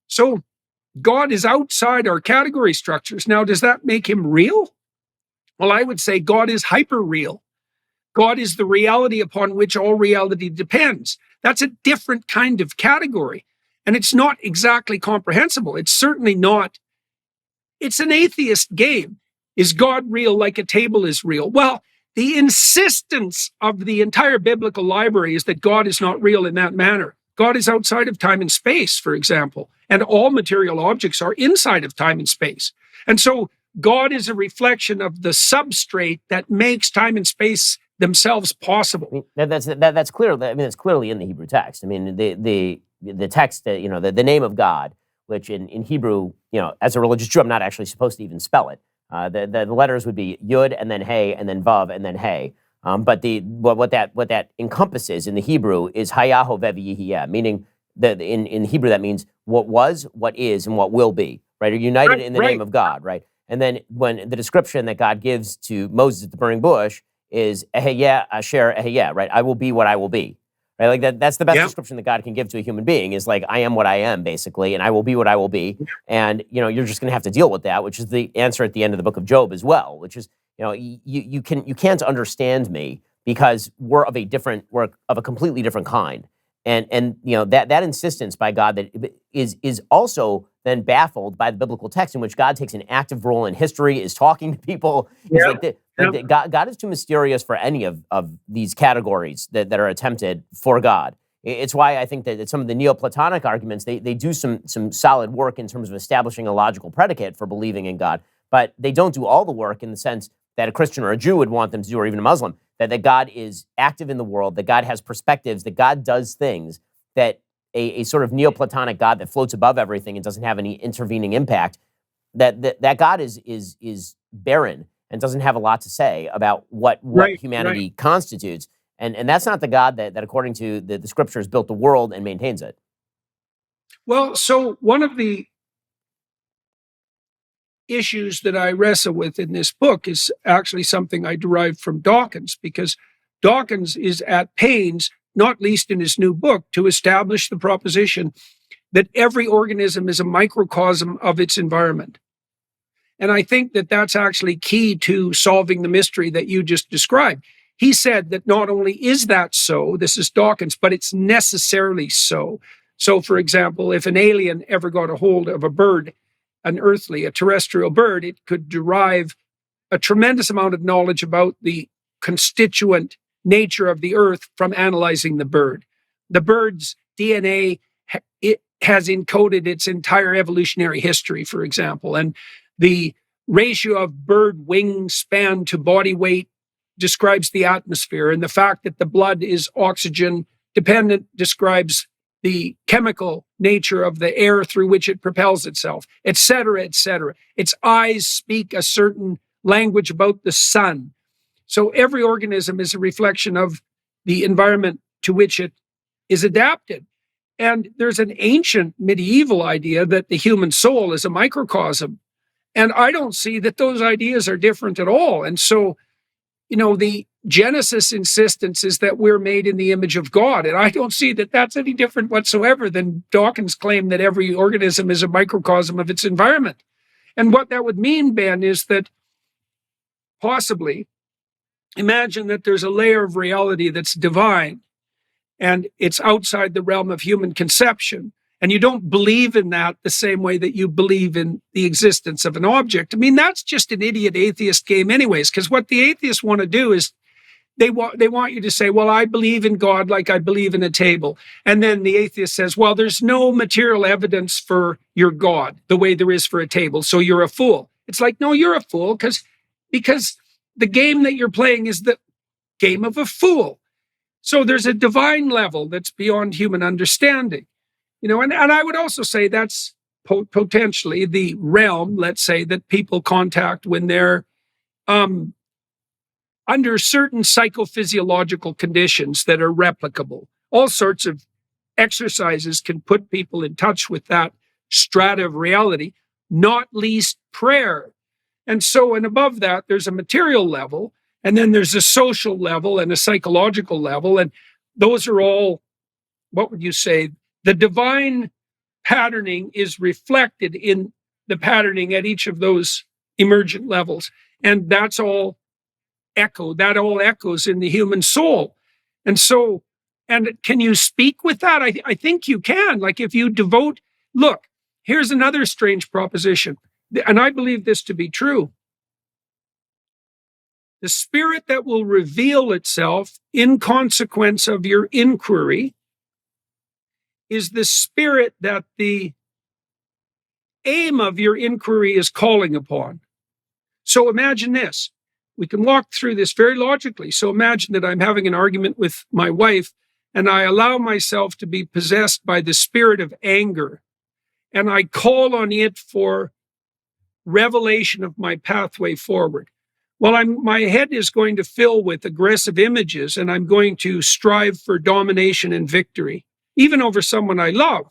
So God is outside our category structures. Now, does that make him real? Well, I would say God is hyper real. God is the reality upon which all reality depends. That's a different kind of category. And it's not exactly comprehensible. It's certainly not. It's an atheist game. Is God real like a table is real? Well, the insistence of the entire biblical library is that God is not real in that manner. God is outside of time and space, for example, and all material objects are inside of time and space. And so God is a reflection of the substrate that makes time and space themselves possible. I mean, that's clear. I mean, it's clearly in the Hebrew text. I mean, the text, the name of God, which in Hebrew, as a religious Jew, I'm not actually supposed to even spell it. The letters would be Yud and then Hey and then Vav and then Hey. But what that encompasses in the Hebrew is Hayaho Vev, meaning that in Hebrew that means what was, what is, and what will be. Right? Are united in the name of God. Right? And then when the description that God gives to Moses at the burning bush is Eheyeh Asher Eheyeh, right? I will be what I will be. Right? Like that's the best description that God can give to a human being, is like, I am what I am, basically, and I will be what I will be. And you're just going to have to deal with that, which is the answer at the end of the book of Job as well, which is, you can't understand me because we're of a completely different kind. And that insistence by God that is also then baffled by the biblical text, in which God takes an active role in history, is talking to people. God is too mysterious for any of these categories that are attempted for God. It's why I think that some of the Neoplatonic arguments, they do some solid work in terms of establishing a logical predicate for believing in God, but they don't do all the work in the sense that a Christian or a Jew would want them to do, or even a Muslim, that God is active in the world, that God has perspectives, that God does things that a sort of Neoplatonic God that floats above everything and doesn't have any intervening impact, that God is barren and doesn't have a lot to say about what Right, humanity right. constitutes. And that's not the God that according to the scriptures, built the world and maintains it. Well, so one of the issues that I wrestle with in this book is actually something I derived from Dawkins, because Dawkins is at pains, not least in his new book, to establish the proposition that every organism is a microcosm of its environment. And I think that that's actually key to solving the mystery that you just described. He said that not only is that so, this is Dawkins, but it's necessarily so. So, for example, if an alien ever got a hold of a bird, a terrestrial bird, it could derive a tremendous amount of knowledge about the constituent nature of the earth from analyzing the bird. The bird's DNA, it has encoded its entire evolutionary history, for example, and the ratio of bird wingspan to body weight describes the atmosphere, and the fact that the blood is oxygen dependent describes the chemical nature of the air through which it propels itself, et cetera, et cetera. Its eyes speak a certain language about the sun. So every organism is a reflection of the environment to which it is adapted. And there's an ancient medieval idea that the human soul is a microcosm. And I don't see that those ideas are different at all. And so, the Genesis insistence is that we're made in the image of God. And I don't see that that's any different whatsoever than Dawkins' claim that every organism is a microcosm of its environment. And what that would mean, Ben, is that possibly imagine that there's a layer of reality that's divine and it's outside the realm of human conception. And you don't believe in that the same way that you believe in the existence of an object. I mean, that's just an idiot atheist game anyways, because what the atheists want to do is they want you to say, well, I believe in God like I believe in a table. And then the atheist says, well, there's no material evidence for your God the way there is for a table, so you're a fool. It's like, no, you're a fool because the game that you're playing is the game of a fool. So there's a divine level that's beyond human understanding. And I would also say that's potentially the realm, let's say, that people contact when they're under certain psychophysiological conditions that are replicable. All sorts of exercises can put people in touch with that strata of reality, not least prayer. And above that, there's a material level, and then there's a social level and a psychological level. And those are all, what would you say? The divine patterning is reflected in the patterning at each of those emergent levels. And that all echoes in the human soul. And can you speak with that? I think you can. Like if you look, here's another strange proposition. And I believe this to be true. The spirit that will reveal itself in consequence of your inquiry is the spirit that the aim of your inquiry is calling upon. So imagine this. We can walk through this very logically. So imagine that I'm having an argument with my wife and I allow myself to be possessed by the spirit of anger, and I call on it for revelation of my pathway forward. Well, my head is going to fill with aggressive images, and I'm going to strive for domination and victory, even over someone I love.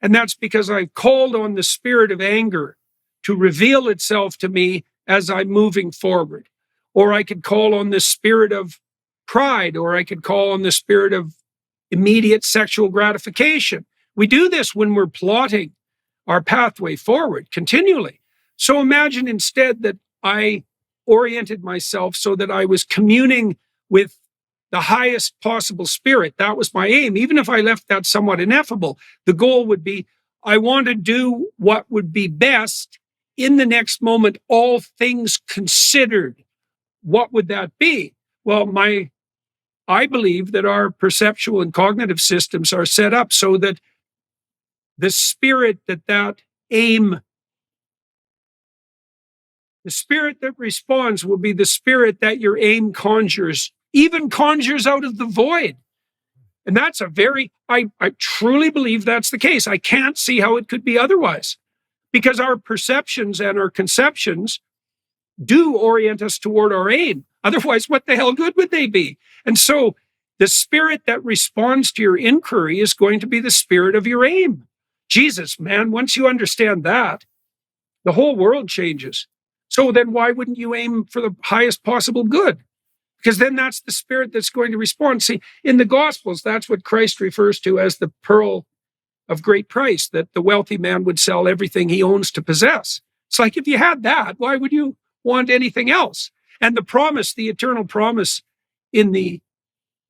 And that's because I've called on the spirit of anger to reveal itself to me as I'm moving forward. Or I could call on the spirit of pride, or I could call on the spirit of immediate sexual gratification. We do this when we're plotting our pathway forward continually. So imagine instead that I oriented myself so that I was communing with the highest possible spirit. That was my aim. Even if I left that somewhat ineffable, the goal would be, I want to do what would be best in the next moment, all things considered. What would that be? Well, I believe that our perceptual and cognitive systems are set up so that the spirit that aim, the spirit that responds will be the spirit that your aim conjures, even conjures out of the void. And that's I truly believe that's the case. I can't see how it could be otherwise, because our perceptions and our conceptions do orient us toward our aim. Otherwise, what the hell good would they be? And so the spirit that responds to your inquiry is going to be the spirit of your aim. Jesus, man, once you understand that, the whole world changes. So then why wouldn't you aim for the highest possible good? Because then that's the spirit that's going to respond. See, in the Gospels, that's what Christ refers to as the pearl of great price, that the wealthy man would sell everything he owns to possess. It's like, if you had that, why would you want anything else? And the promise, the eternal promise in the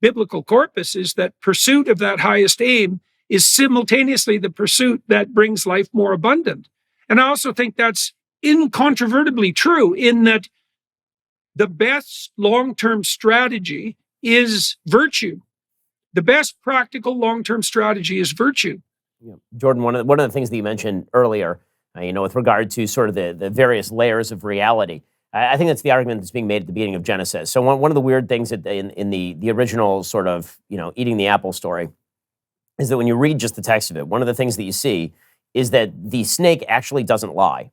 biblical corpus, is that pursuit of that highest aim is simultaneously the pursuit that brings life more abundant. And I also think that's incontrovertibly true, in that the best long-term strategy is virtue. The best practical long-term strategy is virtue. Yeah. Jordan, one of the things that you mentioned earlier, with regard to sort of the various layers of reality, I think that's the argument that's being made at the beginning of Genesis. So one of the weird things in the original sort of, eating the apple story is that when you read just the text of it, one of the things that you see is that the snake actually doesn't lie.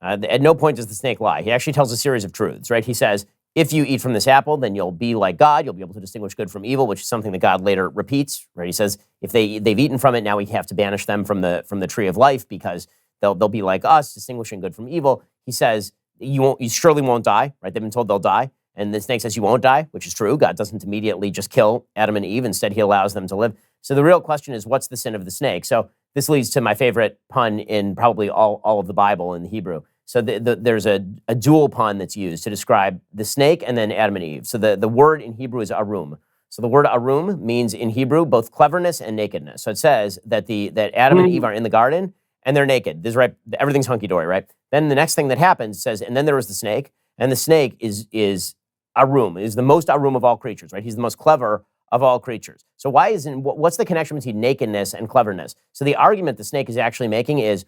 At no point does the snake lie. He actually tells a series of truths, right? He says, if you eat from this apple, then you'll be like God. You'll be able to distinguish good from evil, which is something that God later repeats, right? He says, if they've eaten from it, now we have to banish them from the tree of life, because they'll be like us, distinguishing good from evil. He says, you surely won't die, right? They've been told they'll die. And the snake says you won't die, which is true. God doesn't immediately just kill Adam and Eve. Instead, he allows them to live. So the real question is, what's the sin of the snake? So this leads to my favorite pun in probably all of the Bible in the Hebrew. So there's a dual pun that's used to describe the snake and then Adam and Eve. So the word in Hebrew is arum. So the word arum means in Hebrew both cleverness and nakedness. So it says that Adam and Eve are in the garden and they're naked. This is right. Everything's hunky-dory, right? Then the next thing that happens says, and then there was the snake, and the snake is arum, is the most arum of all creatures, right? He's the most clever of all creatures. So what's the connection between nakedness and cleverness? So the argument the snake is actually making is,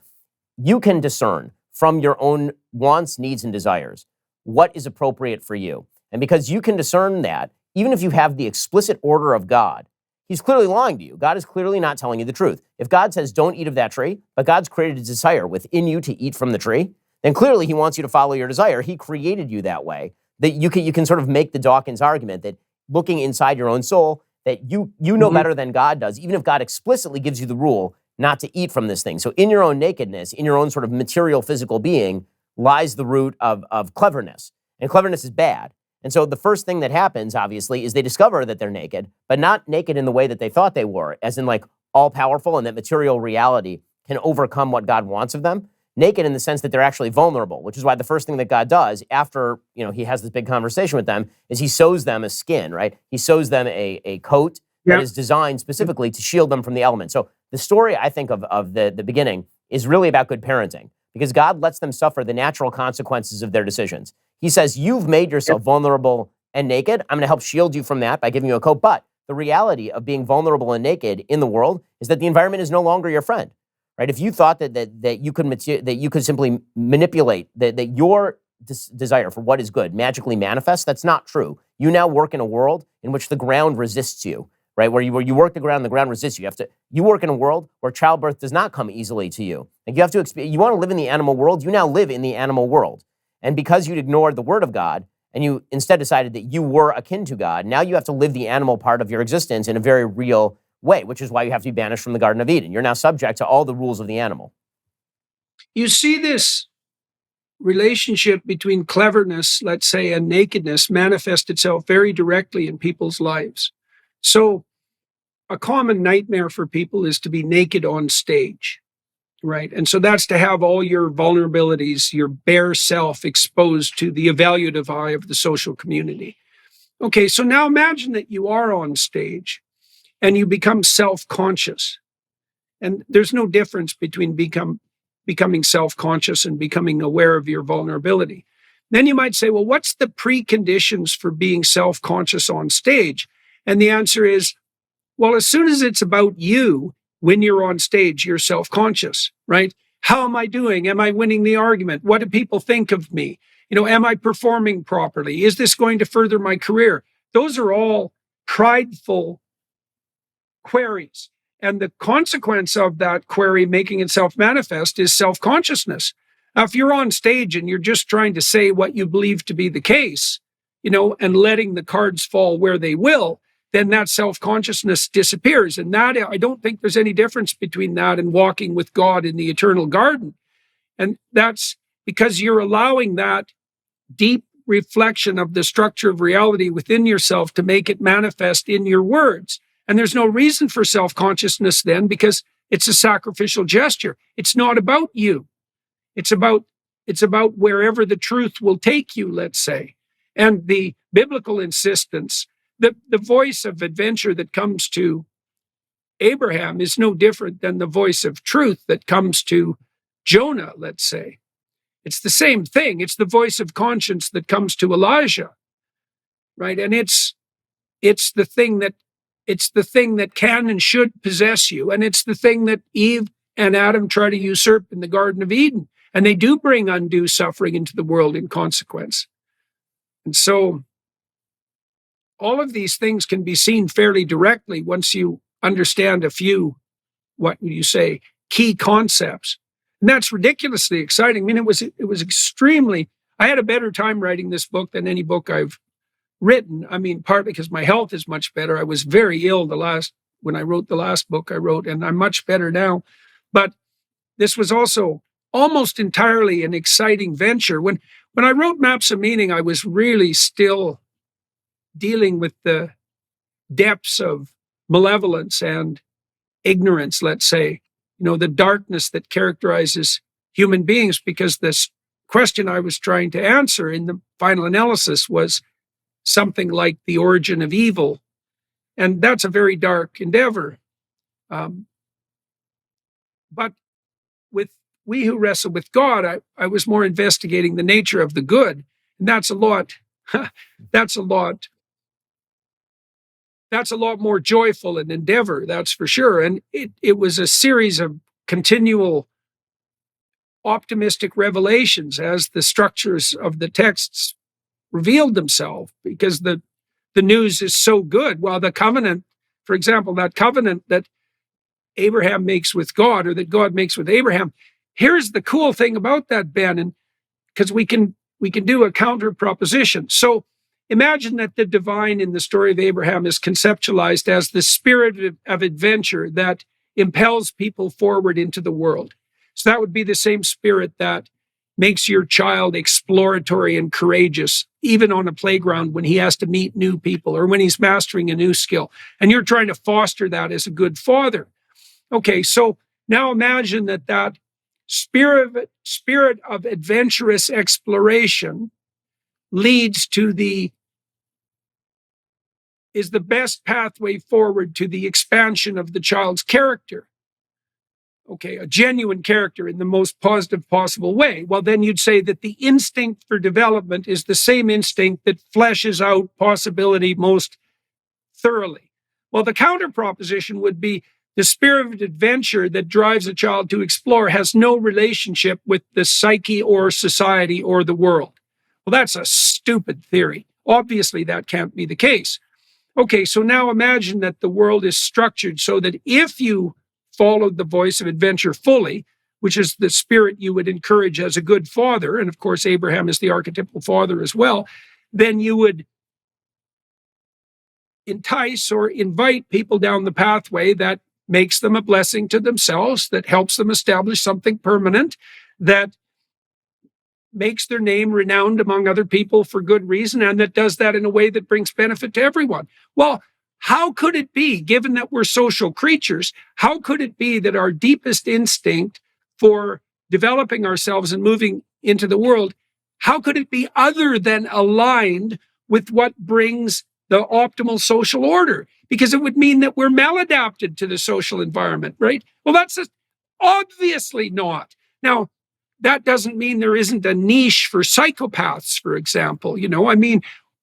you can discern from your own wants, needs, and desires what is appropriate for you. And because you can discern that, even if you have the explicit order of God, he's clearly lying to you. God is clearly not telling you the truth. If God says don't eat of that tree, but God's created a desire within you to eat from the tree, then clearly he wants you to follow your desire. He created you that way. That you can sort of make the Dawkins argument that looking inside your own soul, that you know better than God does, even if God explicitly gives you the rule not to eat from this thing. So in your own nakedness, in your own sort of material physical being, lies the root of cleverness. And cleverness is bad. And so the first thing that happens, obviously, is they discover that they're naked, but not naked in the way that they thought they were, as in like all-powerful and that material reality can overcome what God wants of them. Naked in the sense that they're actually vulnerable, which is why the first thing that God does after, he has this big conversation with them is he sews them a skin, right? He sews them a coat that is designed specifically to shield them from the elements. So the story, I think, of the beginning is really about good parenting, because God lets them suffer the natural consequences of their decisions. He says, you've made yourself vulnerable and naked. I'm going to help shield you from that by giving you a coat. But the reality of being vulnerable and naked in the world is that the environment is no longer your friend, right? If you thought that you could simply manipulate, that your desire for what is good magically manifests, that's not true. You now work in a world in which the ground resists you, right? Where you work the ground resists you. You work in a world where childbirth does not come easily to you. Like you want to live in the animal world, you now live in the animal world. And because you'd ignored the word of God, and you instead decided that you were akin to God, now you have to live the animal part of your existence in a very real way, which is why you have to be banished from the Garden of Eden. You're now subject to all the rules of the animal. You see this relationship between cleverness, let's say, and nakedness manifest itself very directly in people's lives. So a common nightmare for people is to be naked on stage, right? And so that's to have all your vulnerabilities, your bare self exposed to the evaluative eye of the social community. Okay, so now imagine that you are on stage and you become self-conscious. And there's no difference between becoming self-conscious and becoming aware of your vulnerability. Then you might say, well, what's the preconditions for being self-conscious on stage? And the answer is, well, as soon as it's about you, when you're on stage, you're self-conscious, right? How am I doing? Am I winning the argument? What do people think of me? Am I performing properly? Is this going to further my career? Those are all prideful queries. And the consequence of that query making itself manifest is self-consciousness. Now, if you're on stage and you're just trying to say what you believe to be the case, and letting the cards fall where they will, then that self-consciousness disappears. And that, I don't think there's any difference between that and walking with God in the eternal garden. And that's because you're allowing that deep reflection of the structure of reality within yourself to make it manifest in your words. And there's no reason for self-consciousness then, because it's a sacrificial gesture. It's not about you. It's about wherever the truth will take you, let's say. And the biblical insistence, the voice of adventure that comes to Abraham is no different than the voice of truth that comes to Jonah, let's say. It's the same thing. It's the voice of conscience that comes to Elijah, right? And it's the thing that can and should possess you. And it's the thing that Eve and Adam try to usurp in the Garden of Eden. And they do bring undue suffering into the world in consequence. And so all of these things can be seen fairly directly once you understand a few, what would you say, key concepts. And that's ridiculously exciting. I mean, it was extremely, I had a better time writing this book than any book I've written. I mean, partly because my health is much better. I was very ill when I wrote the last book I wrote, and I'm much better now. But this was also almost entirely an exciting venture. When I wrote Maps of Meaning, I was really still dealing with the depths of malevolence and ignorance, let's say, the darkness that characterizes human beings, because this question I was trying to answer in the final analysis was something like the origin of evil. And that's a very dark endeavor. But with We Who Wrestle With God, I was more investigating the nature of the good. And that's a lot more joyful an endeavor, that's for sure. And it was a series of continual optimistic revelations as the structures of the texts revealed themselves, because the news is so good. While the covenant, for example, that covenant that Abraham makes with God, or that God makes with Abraham, here's the cool thing about that, Ben, and because we can do a counter proposition. So imagine that the divine in the story of Abraham is conceptualized as the spirit of adventure that impels people forward into the world. So that would be the same spirit that makes your child exploratory and courageous, even on a playground when he has to meet new people or when he's mastering a new skill. And you're trying to foster that as a good father. Okay, so now imagine that spirit of adventurous exploration is the best pathway forward to the expansion of the child's character. Okay, a genuine character in the most positive possible way. Well, then you'd say that the instinct for development is the same instinct that fleshes out possibility most thoroughly. Well, the counter proposition would be the spirit of adventure that drives a child to explore has no relationship with the psyche or society or the world. Well, that's a stupid theory. Obviously, that can't be the case. Okay, so now imagine that the world is structured so that if you followed the voice of adventure fully, which is the spirit you would encourage as a good father, and of course Abraham is the archetypal father as well, then you would entice or invite people down the pathway that makes them a blessing to themselves, that helps them establish something permanent, that makes their name renowned among other people for good reason, and that does that in a way that brings benefit to everyone. Well, how could it be, given that we're social creatures, how could it be that our deepest instinct for developing ourselves and moving into the world, how could it be other than aligned with what brings the optimal social order? Because it would mean that we're maladapted to the social environment, right? Well, that's obviously not. Now, that doesn't mean there isn't a niche for psychopaths, for example. I mean,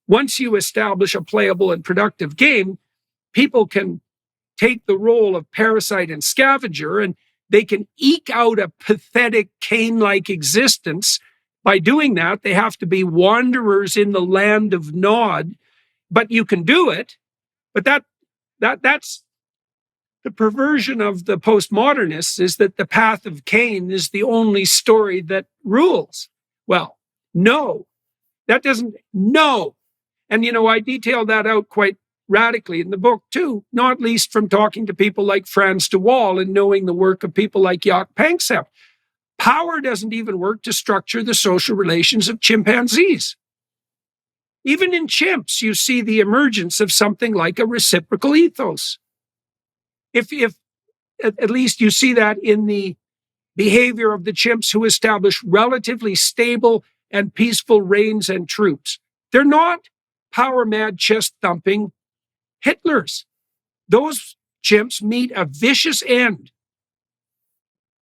once you establish a playable and productive game, people can take the role of parasite and scavenger, and they can eke out a pathetic Cain-like existence. By doing that, they have to be wanderers in the land of Nod, but you can do it. But that's The perversion of the postmodernists is that the path of Cain is the only story that rules. Well, no, that doesn't, no. And, I detail that out quite radically in the book too, not least from talking to people like Frans de Waal and knowing the work of people like Jaak Panksepp. Power doesn't even work to structure the social relations of chimpanzees. Even in chimps, you see the emergence of something like a reciprocal ethos. If at least you see that in the behavior of the chimps who establish relatively stable and peaceful reigns and troops. They're not power-mad, chest-thumping Hitlers. Those chimps meet a vicious end.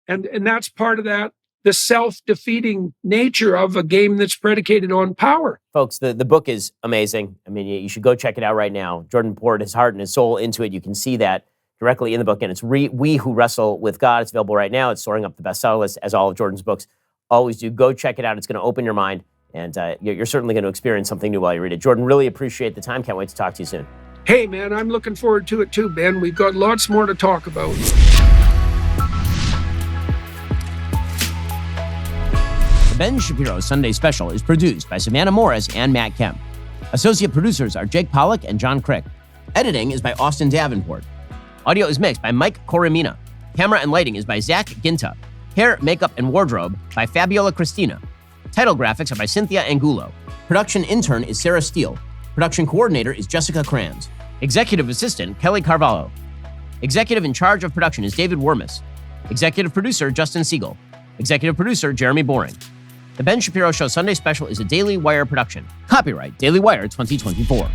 And that's part of that, the self-defeating nature of a game that's predicated on power. Folks, the book is amazing. I mean, you should go check it out right now. Jordan poured his heart and his soul into it. You can see that directly in the book. And it's We Who Wrestle With God. It's available right now. It's soaring up the bestseller list, as all of Jordan's books always do. Go check it out. It's going to open your mind. And you're certainly going to experience something new while you read it. Jordan, really appreciate the time. Can't wait to talk to you soon. Hey, man, I'm looking forward to it too, Ben. We've got lots more to talk about. The Ben Shapiro Sunday Special is produced by Savannah Morris and Matt Kemp. Associate producers are Jake Pollock and John Crick. Editing is by Austin Davenport. Audio is mixed by Mike Coromina. Camera and lighting is by Zach Ginta. Hair, makeup, and wardrobe by Fabiola Cristina. Title graphics are by Cynthia Angulo. Production intern is Sarah Steele. Production coordinator is Jessica Kranz. Executive assistant, Kelly Carvalho. Executive in charge of production is David Wormus. Executive producer, Justin Siegel. Executive producer, Jeremy Boring. The Ben Shapiro Show Sunday Special is a Daily Wire production. Copyright Daily Wire 2024.